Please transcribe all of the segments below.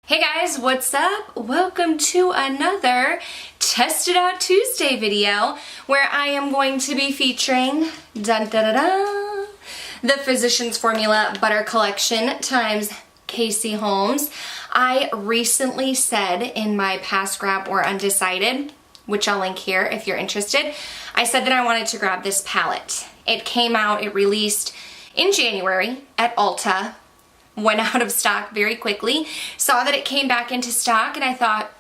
Hey guys, what's up? Welcome to another Test It Out Tuesday video where I am going to be featuring the Physicians Formula Butter Collection times Casey Holmes. I recently said in my past grab or undecided, which I'll link here if you're interested, I said that I wanted to grab this palette. It came out, it released in January at ULTA. Went out of stock very quickly, saw that it came back into stock, and I thought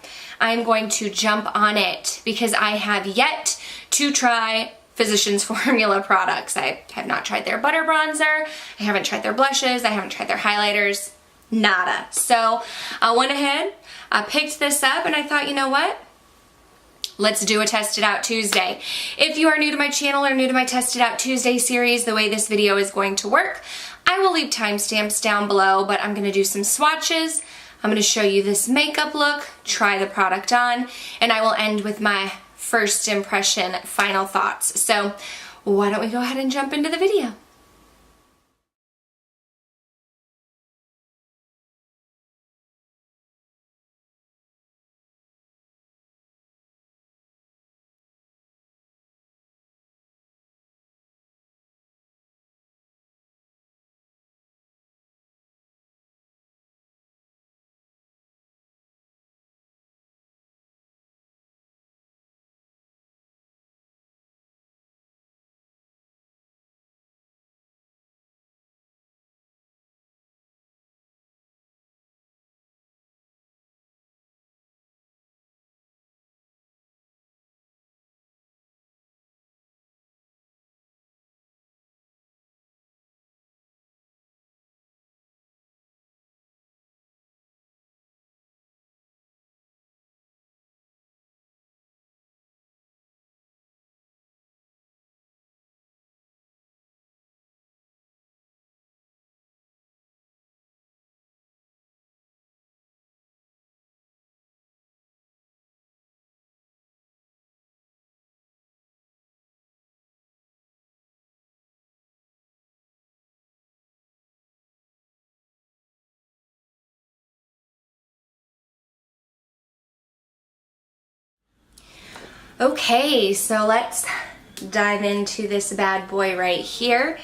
I'm going to jump on it because I have yet to try Physicians Formula products. I have not tried their butter bronzer, I haven't tried their blushes, I haven't tried their highlighters, nada. So I went ahead, I picked this up, and I thought, you know what? Let's do a Test It Out Tuesday. If you are new to my channel or new to my Test It Out Tuesday series, the way this video is going to work, I will leave timestamps down below, but I'm going to do some swatches. I'm going to show you this makeup look, try the product on, and I will end with my first impression, final thoughts. So why don't we go ahead and jump into the video? Okay, so let's dive into this bad boy right here.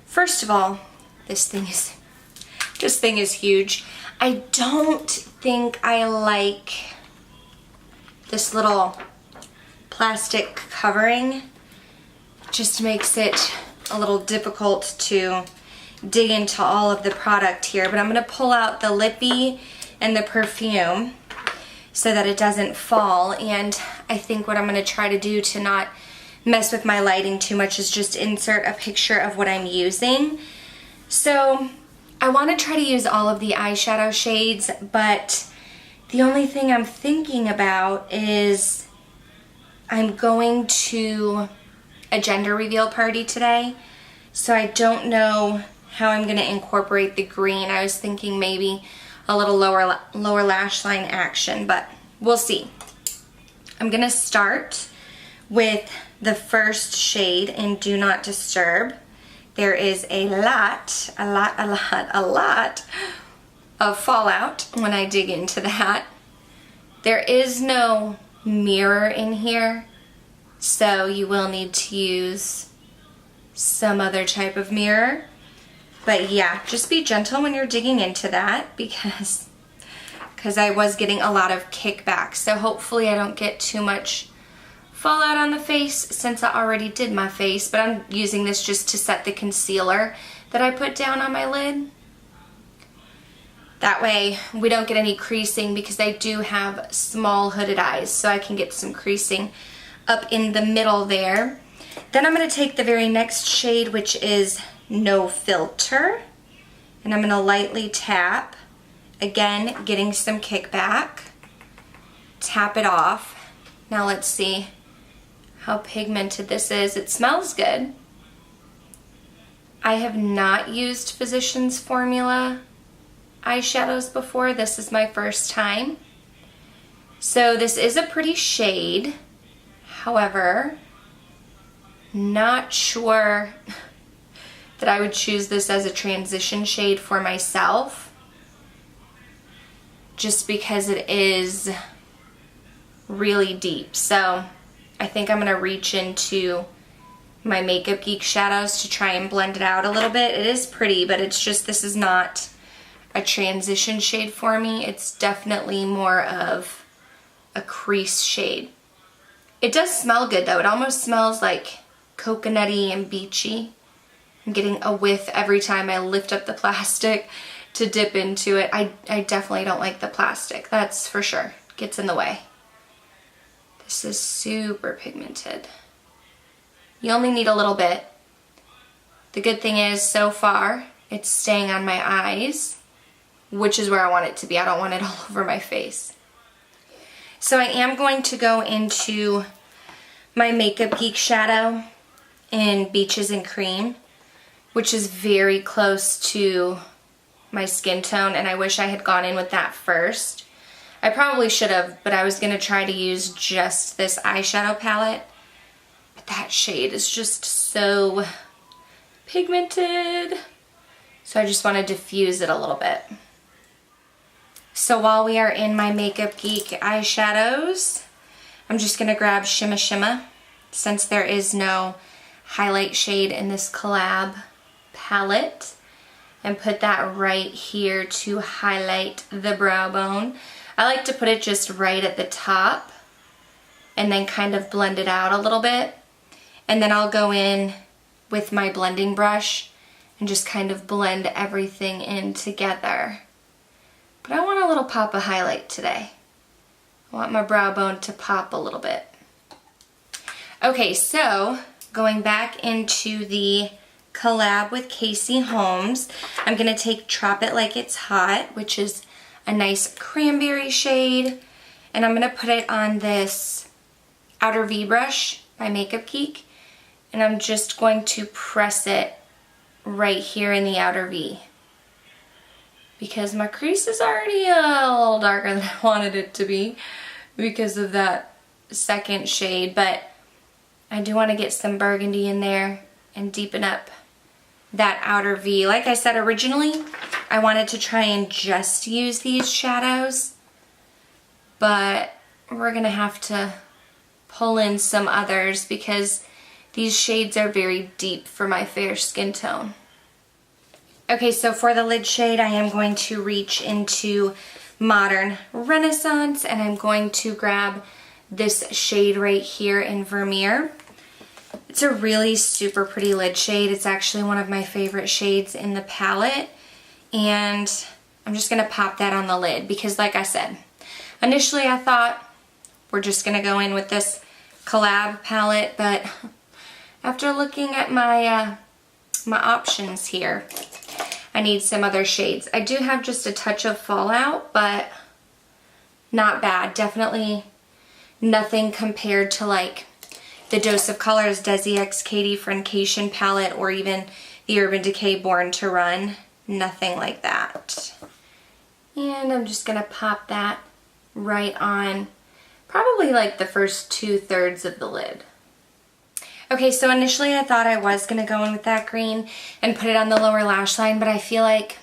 First of all, this thing is huge. I don't think I like this little plastic covering. It just makes it a little difficult to dig into all of the product here, but I'm gonna pull out the lippy and the perfume so that it doesn't fall. And I think what I'm going to try to do to not mess with my lighting too much is just insert a picture of what I'm using. So I want to try to use all of the eyeshadow shades, but the only thing I'm thinking about is I'm going to a gender reveal party today, so I don't know how I'm going to incorporate the green. I was thinking maybe a little lower lash line action, but we'll see. I'm gonna start with the first shade in Do Not Disturb. There is a lot of fallout when I dig into that. There is no mirror in here, so you will need to use some other type of mirror. But yeah, just be gentle when you're digging into that because I was getting a lot of kickback. So hopefully I don't get too much fallout on the face since I already did my face. But I'm using this just to set the concealer that I put down on my lid. That way we don't get any creasing because I do have small hooded eyes, so I can get some creasing up in the middle there. Then I'm going to take the very next shade, which is No Filter, and I'm going to lightly tap, again getting some kickback, tap it off. Now let's see how pigmented this is. It smells good. I have not used Physicians Formula eyeshadows before. This is my first time. So this is a pretty shade, however, not sure that I would choose this as a transition shade for myself. just because it is really deep. So I think I'm gonna reach into my Makeup Geek shadows to try and blend it out a little bit. It is pretty, but it's just, this is not a transition shade for me. It's definitely more of a crease shade. It does smell good though. It almost smells like coconutty and beachy. I'm getting a whiff every time I lift up the plastic to dip into it. I definitely don't like the plastic, that's for sure. It gets in the way. This is super pigmented. You only need a little bit. The good thing is, so far, it's staying on my eyes, which is where I want it to be. I don't want it all over my face. So I am going to go into my Makeup Geek shadow in Beaches and Cream, which is very close to my skin tone, and I wish I had gone in with that first. I probably should have, but I was going to try to use just this eyeshadow palette. But that shade is just so pigmented. So I just want to diffuse it a little bit. So while we are in my Makeup Geek eyeshadows, I'm just going to grab Shimma Shimma, since there is no highlight shade in this Collab palette, and put that right here to highlight the brow bone. I like to put it just right at the top and then kind of blend it out a little bit. And then I'll go in with my blending brush and just kind of blend everything in together. But I want a little pop of highlight today. I want my brow bone to pop a little bit. Okay, so going back into the Collab with Holmes, I'm going to take Drop It Like It's Hot, which is a nice cranberry shade, and I'm going to put it on this Outer V brush by Makeup Geek, and I'm just going to press it right here in the Outer V, because my crease is already a little darker than I wanted it to be because of that second shade, but I do want to get some burgundy in there and deepen up that Outer V. Like I said, originally I wanted to try and just use these shadows, but we're gonna have to pull in some others because these shades are very deep for my fair skin tone. Okay, so for the lid shade, I am going to reach into Modern Renaissance, and I'm going to grab this shade right here in Vermeer. It's a really super pretty lid shade. It's actually one of my favorite shades in the palette, and I'm just going to pop that on the lid because, like I said, initially I thought we're just going to go in with this Collab palette, but after looking at my my options here, I need some other shades. I do have just a touch of Fallout, but not bad. Definitely nothing compared to like the Dose of Colors Desi X Katie Friendcation palette or even the Urban Decay Born to Run. Nothing like that. And I'm just gonna pop that right on probably like the first 2/3 of the lid. Okay, so initially I thought I was gonna go in with that green and put it on the lower lash line, but I feel like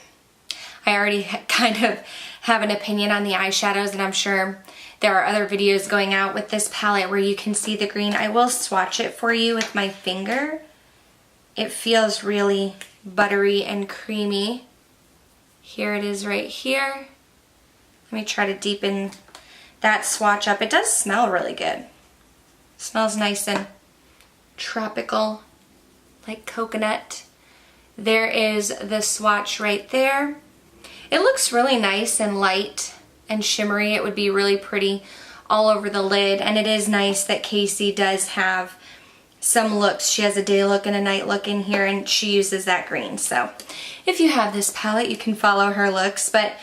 I already kind of have an opinion on the eyeshadows, and I'm sure there are other videos going out with this palette where you can see the green. I will swatch it for you with my finger. It feels really buttery and creamy. Here it is right here. Let me try to deepen that swatch up. It does smell really good. It smells nice and tropical, like coconut. There is the swatch right there. It looks really nice and light and shimmery. It would be really pretty all over the lid, and it is nice that Casey does have some looks. She has a day look and a night look in here, and she uses that green. So if you have this palette, you can follow her looks, but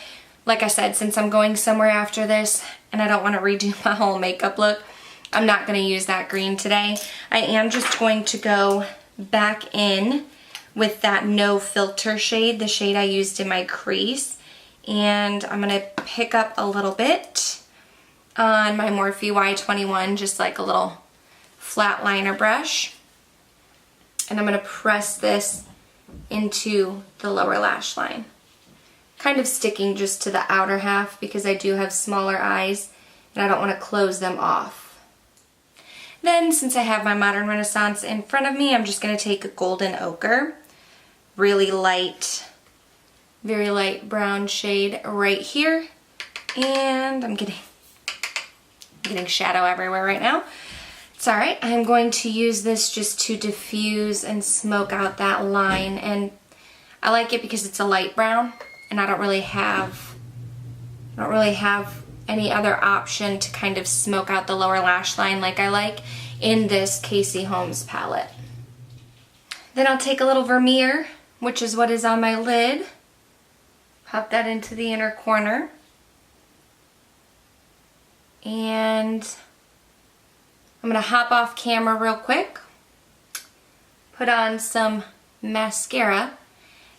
like I said, since I'm going somewhere after this and I don't want to redo my whole makeup look, I'm not going to use that green today. I am just going to go back in with that No Filter shade, the shade I used in my crease, and I'm going to pick up a little bit on my Morphe Y21, just like a little flat liner brush, and I'm going to press this into the lower lash line. kind of sticking just to the outer half because I do have smaller eyes and I don't want to close them off. Then, since I have my Modern Renaissance in front of me, I'm just going to take a golden ochre, really light, very light brown shade right here, and I'm getting shadow everywhere right now. It's alright. I'm going to use this just to diffuse and smoke out that line, and I like it because it's a light brown and I don't really have any other option to kind of smoke out the lower lash line like I like in this Casey Holmes palette. Then I'll take a little Vermeer, which is what is on my lid, pop that into the inner corner, and I'm going to hop off camera real quick, put on some mascara,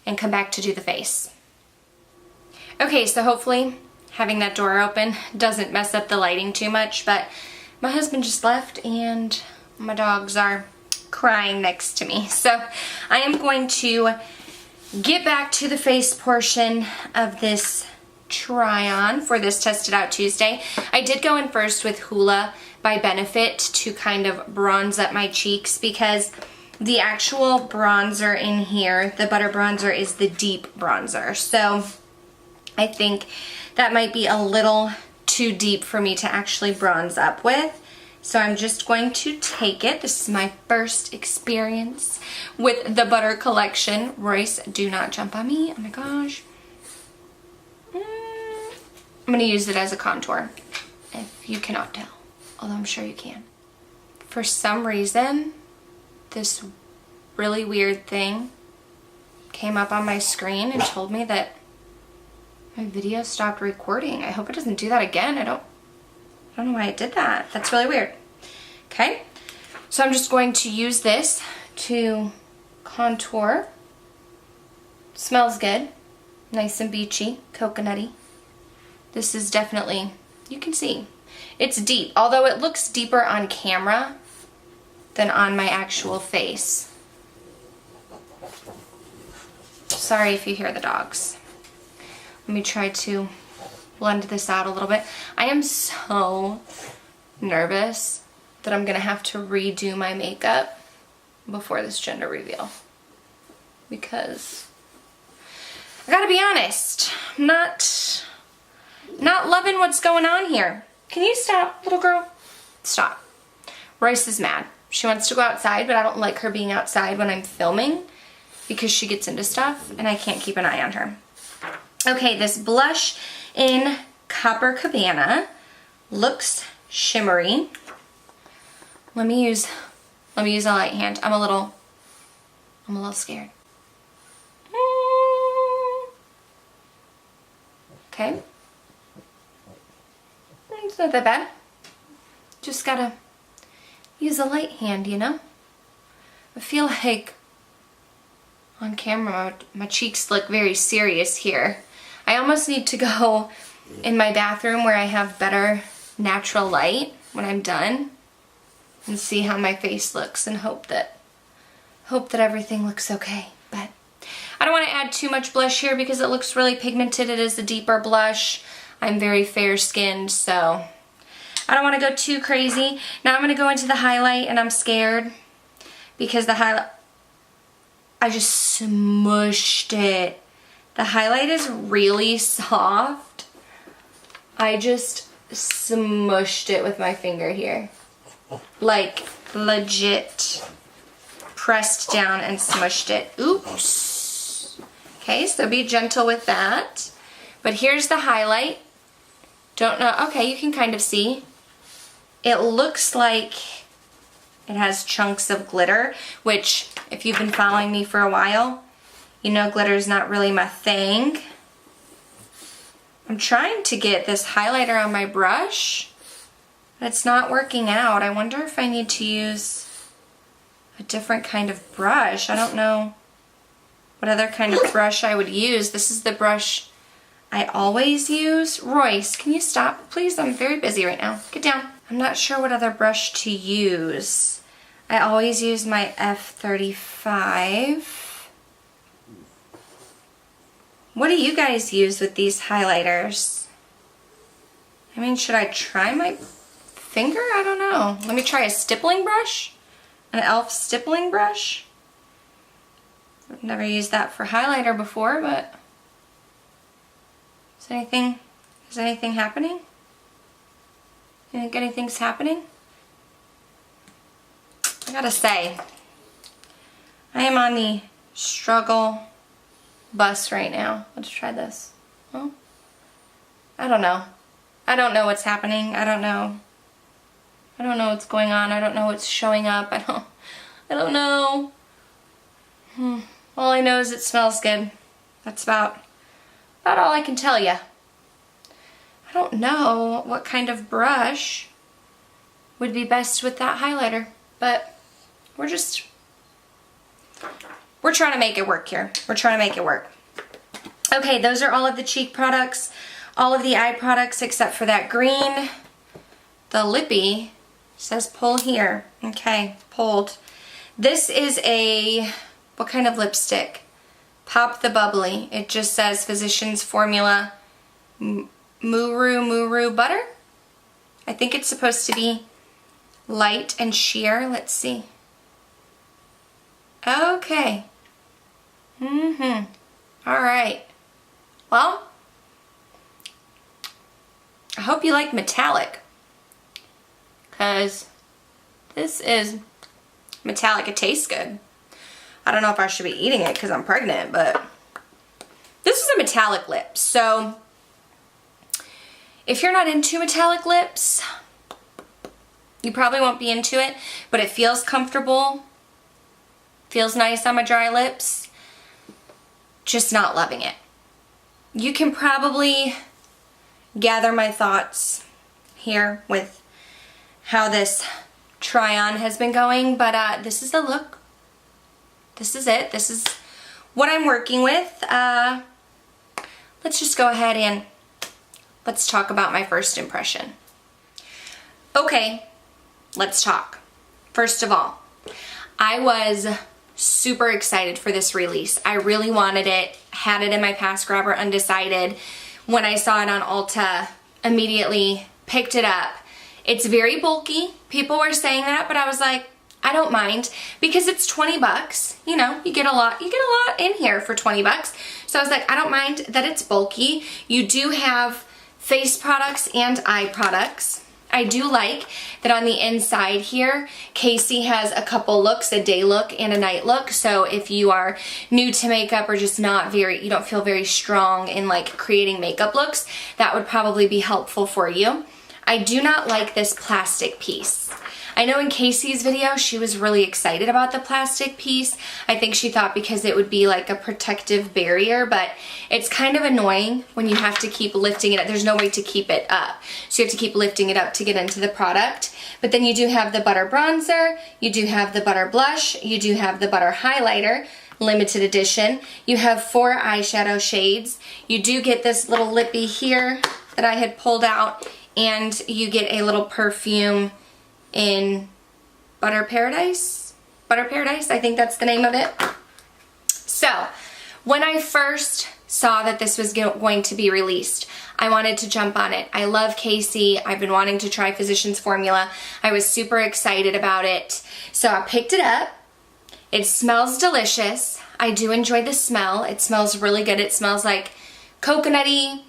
and come back to do the face. Okay, so hopefully having that door open doesn't mess up the lighting too much, but my husband just left and my dogs are crying next to me. So I am going to get back to the face portion of this try-on for this Test It Out Tuesday. I did go in first with Hula by Benefit to kind of bronze up my cheeks because the actual bronzer in here, the butter bronzer, is the deep bronzer. So I think that might be a little too deep for me to actually bronze up with. So I'm just going to take it. This is my first experience with the butter collection. Royce, do not jump on me. Oh my gosh. I'm going to use it as a contour, if you cannot tell, although I'm sure you can. For some reason, this really weird thing came up on my screen and told me that my video stopped recording. I hope it doesn't do that again. I don't know why it did that. That's really weird. Okay, so I'm just going to use this to contour. Smells good. Nice and beachy, coconutty. This is definitely, you can see, it's deep. Although it looks deeper on camera than on my actual face. Sorry if you hear the dogs. Let me try to blend this out a little bit. I am so nervous that I'm gonna have to redo my makeup before this gender reveal. Because I gotta be honest, I'm not loving what's going on here. Can you stop, little girl? Stop. Royce is mad. She wants to go outside, but I don't like her being outside when I'm filming because she gets into stuff and I can't keep an eye on her. Okay, this blush in Copacabana looks shimmery. Let me use a light hand. I'm a little scared. Okay. It's not that bad. Just gotta use a light hand, you know? I feel like on camera my cheeks look very serious here. I almost need to go in my bathroom where I have better natural light when I'm done and see how my face looks and hope that everything looks okay. But I don't want to add too much blush here because it looks really pigmented. It is a deeper blush. I'm very fair skinned, so I don't want to go too crazy. Now I'm going to go into the highlight, and I'm scared because the highlight, I just smushed it. The highlight is really soft. I just smushed it with my finger here. Like, legit pressed down and smushed it. Oops. Okay, so be gentle with that. But here's the highlight. Don't know. Okay, you can kind of see. It looks like it has chunks of glitter, which if you've been following me for a while, you know glitter is not really my thing. I'm trying to get this highlighter on my brush, but it's not working out. I wonder if I need to use a different kind of brush. I don't know what other kind of brush I would use. This is the brush I always use. Royce, can you stop? Please, I'm very busy right now. Get down. I'm not sure what other brush to use. I always use my F35. What do you guys use with these highlighters? I mean, should I try my finger? I don't know. Let me try a stippling brush. An e.l.f. stippling brush. I've never used that for highlighter before, but is anything happening? You think anything's happening? I gotta say, I am on the struggle bus right now. Let's try this. Well, I don't know. I don't know what's happening. I don't know what's going on. I don't know what's showing up. I don't know. All I know is it smells good. That's about all I can tell you. I don't know what kind of brush would be best with that highlighter, but we're trying to make it work here. We're trying to make it work. Okay, those are all of the cheek products, all of the eye products except for that green. The lippy says pull here. Okay, pulled. This is what kind of lipstick? Pop the Bubbly. It just says Physicians Formula Muru Butter. I think it's supposed to be light and sheer. Let's see. Okay. Alright. Well, I hope you like metallic, because this is metallic. It tastes good. I don't know if I should be eating it because I'm pregnant, but this is a metallic lip. So if you're not into metallic lips, you probably won't be into it, but it feels comfortable. Feels nice on my dry lips. Just not loving it. You can probably gather my thoughts here with how this try-on has been going, but this is the look. This is it. This is what I'm working with. Let's just go ahead and let's talk about my first impression. Okay, let's talk. First of all, I was super excited for this release. I really wanted it, had it in my pass grabber undecided. When I saw it on Ulta, immediately picked it up. It's very bulky. People were saying that, but I was like, I don't mind because it's 20 bucks. You know, you get a lot in here for 20 bucks. So I was like, I don't mind that it's bulky. You do have face products and eye products. I do like that on the inside here, Casey has a couple looks, a day look and a night look. So if you are new to makeup or just you don't feel very strong in like creating makeup looks, that would probably be helpful for you. I do not like this plastic piece. I know in Casey's video, she was really excited about the plastic piece. I think she thought because it would be like a protective barrier, but it's kind of annoying when you have to keep lifting it up. There's no way to keep it up. So you have to keep lifting it up to get into the product. But then you do have the butter bronzer, you do have the butter blush, you do have the butter highlighter, limited edition. You have 4 eyeshadow shades. You do get this little lippy here that I had pulled out, and you get a little perfume in Butter Paradise, I think that's the name of it. So when I first saw that this was going to be released, I wanted to jump on it. I love Casey. I've been wanting to try Physicians Formula. I was super excited about it. So I picked it up. It smells delicious. I do enjoy the smell. It smells really good. It smells like coconutty,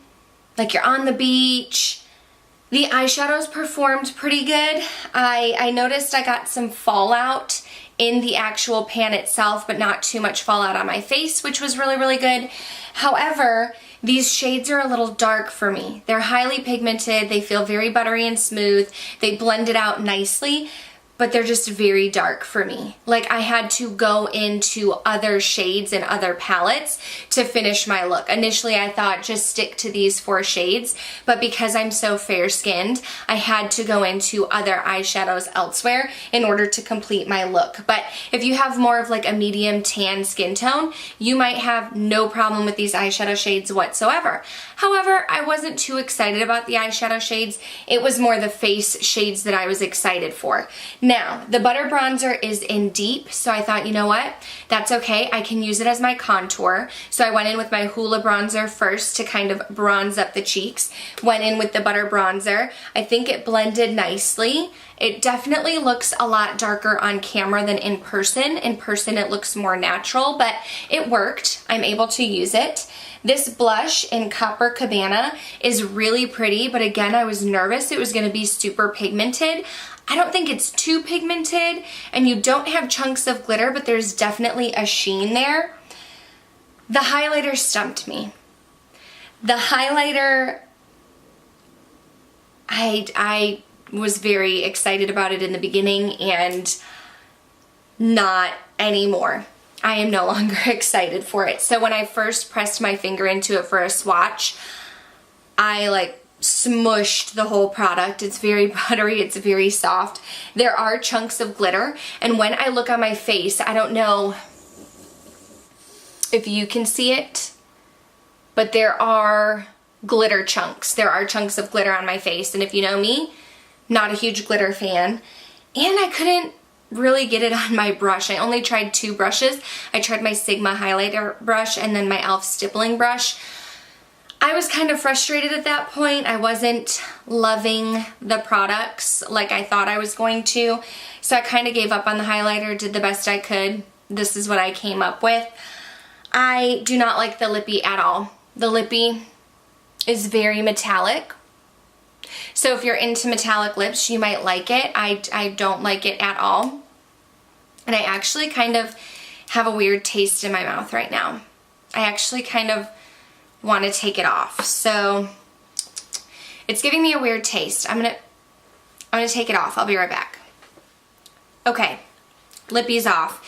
like you're on the beach. The eyeshadows performed pretty good. I noticed I got some fallout in the actual pan itself, but not too much fallout on my face, which was really, really good. However, these shades are a little dark for me. They're highly pigmented. They feel very buttery and smooth. They blend it out nicely, but they're just very dark for me. Like I had to go into other shades and other palettes to finish my look. Initially I thought just stick to these 4 shades, but because I'm so fair skinned, I had to go into other eyeshadows elsewhere in order to complete my look. But if you have more of like a medium tan skin tone, you might have no problem with these eyeshadow shades whatsoever. However, I wasn't too excited about the eyeshadow shades. It was more the face shades that I was excited for. Now, the butter bronzer is in deep, so I thought, you know what? That's okay. I can use it as my contour. So I went in with my Hoola bronzer first to kind of bronze up the cheeks. Went in with the butter bronzer. I think it blended nicely. It definitely looks a lot darker on camera than in person. In person, it looks more natural, but it worked. I'm able to use it. This blush in Copper Cabana is really pretty, but again, I was nervous it was gonna be super pigmented. I don't think it's too pigmented, and you don't have chunks of glitter, but there's definitely a sheen there. The highlighter stumped me. The highlighter, I was very excited about it in the beginning and not anymore. I am no longer excited for it. So when I first pressed my finger into it for a swatch, I like smushed the whole product. It's very buttery, it's very soft. There are chunks of glitter, and when I look on my face, I don't know if you can see it, but there are glitter chunks. There are chunks of glitter on my face, and if you know me, not a huge glitter fan. And I couldn't really get it on my brush. I only tried 2 brushes. I tried my Sigma highlighter brush and then my e.l.f. stippling brush. I was kind of frustrated at that point. I wasn't loving the products like I thought I was going to. So I kind of gave up on the highlighter, did the best I could. This is what I came up with. I do not like the lippy at all. The lippy is very metallic. So if you're into metallic lips, you might like it. I don't like it at all. And I actually kind of have a weird taste in my mouth right now. I actually kind of want to take it off. So it's giving me a weird taste. I'm gonna take it off. I'll be right back. Okay, lippy's off.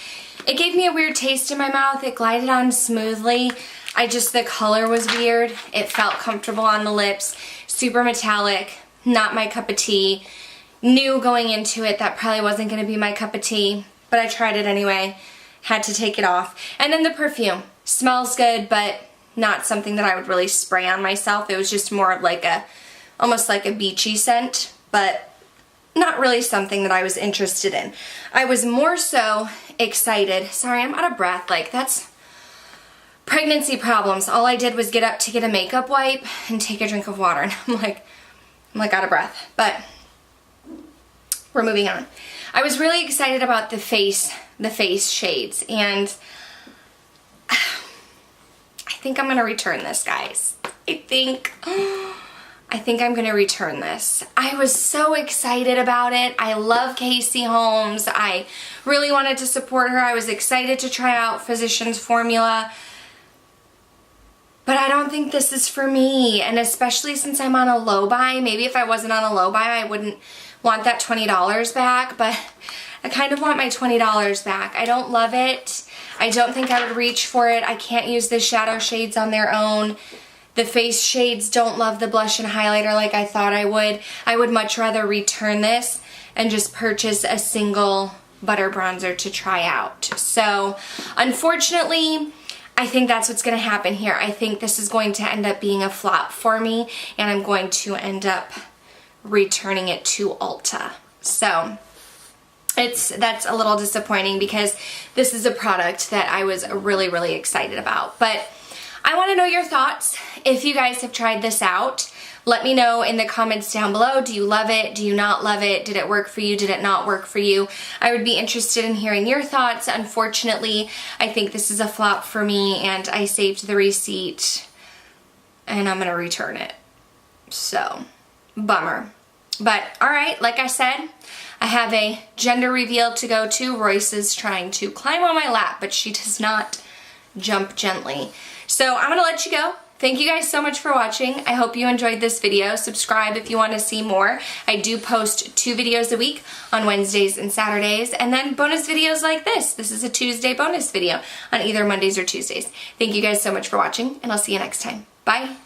It gave me a weird taste in my mouth. It glided on smoothly. The color was weird. It felt comfortable on the lips. Super metallic, not my cup of tea. Knew going into it that probably wasn't gonna be my cup of tea, but I tried it anyway. Had to take it off. And then the perfume. Smells good, but not something that I would really spray on myself. It was just more of like almost like a beachy scent, but not really something that I was interested in. I was more so excited. Sorry, I'm out of breath. Like, that's pregnancy problems. All I did was get up to get a makeup wipe and take a drink of water, and I'm like out of breath, but we're moving on. I was really excited about the face shades, and I think I'm gonna return this, guys. I think I'm gonna return this. I was so excited about it. I love Casey Holmes. I really wanted to support her. I was excited to try out Physicians Formula, but I don't think this is for me, and especially since I'm on a low buy. Maybe if I wasn't on a low buy, I wouldn't want that $20 back, but I kind of want my $20 back. I don't love it. I don't think I would reach for it. I can't use the shadow shades on their own. The face shades don't love the blush and highlighter like I thought I would. I would much rather return this and just purchase a single butter bronzer to try out. So, unfortunately, I think that's what's going to happen here. I think this is going to end up being a flop for me, and I'm going to end up returning it to Ulta. So that's a little disappointing because this is a product that I was really, really excited about. But I want to know your thoughts. If you guys have tried this out, let me know in the comments down below. Do you love it? Do you not love it? Did it work for you? Did it not work for you? I would be interested in hearing your thoughts. Unfortunately, I think this is a flop for me, and I saved the receipt and I'm going to return it. So, bummer. But alright, like I said, I have a gender reveal to go to. Royce is trying to climb on my lap, but she does not jump gently. So I'm going to let you go. Thank you guys so much for watching. I hope you enjoyed this video. Subscribe if you want to see more. I do post 2 videos a week on Wednesdays and Saturdays, and then bonus videos like this. This is a Tuesday bonus video on either Mondays or Tuesdays. Thank you guys so much for watching, and I'll see you next time. Bye.